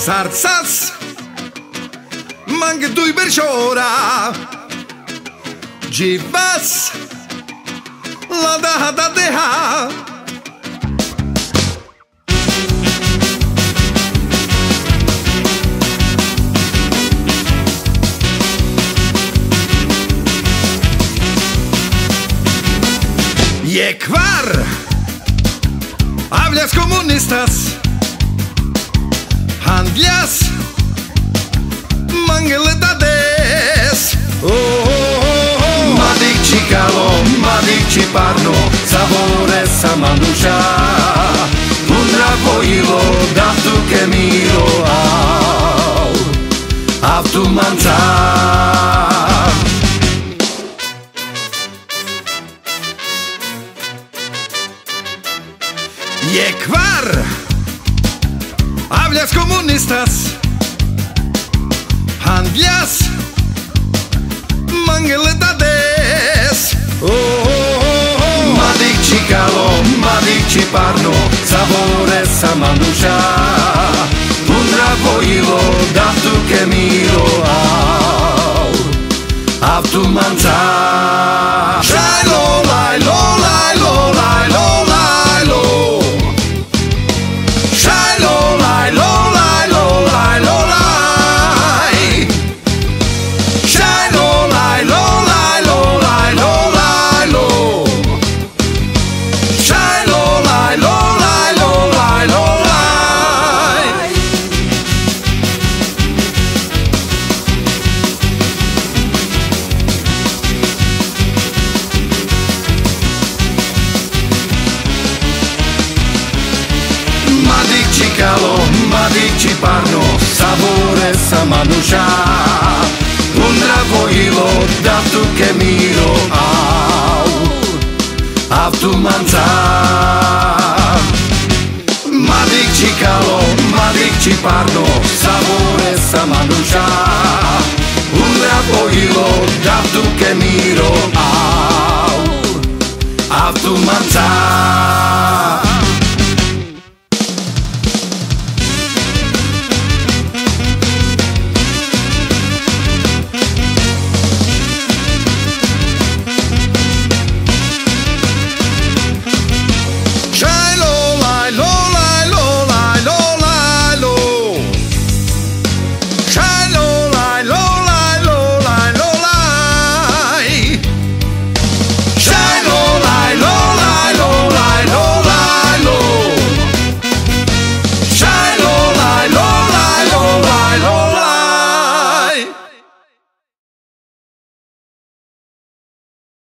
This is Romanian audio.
Sarsas Mangue tu iberchora Jivas La da deha Je kvar Hablas comunistas Handlias Mangeletades Madik Chicalo, Madik Chiparno Savore Samanusha Undra Poilo Daftu Kemiro Avtu Manza Je kvar Hablas comunistas Handlias Mangeletades Madik Chicalo, Madik Chiparno Savore Samanusha Undra Poilo Daftu Kemiro Avtu Manza Shai lo lai lo lai lo lai lo lai lo Shai lo lai lo lai lo lai lo lai Shai lo lai lo lai lo lai lo lai lo Shai lo lai lo lai lo lai lo lai Madik Chicalo, Madik Chiparno Savore Samanusha Undra Poilo Daftu Kemiro Avtu Manza Madik Chicalo, Madik Chiparno Savore Samanusha Undra Poilo Daftu Kemiro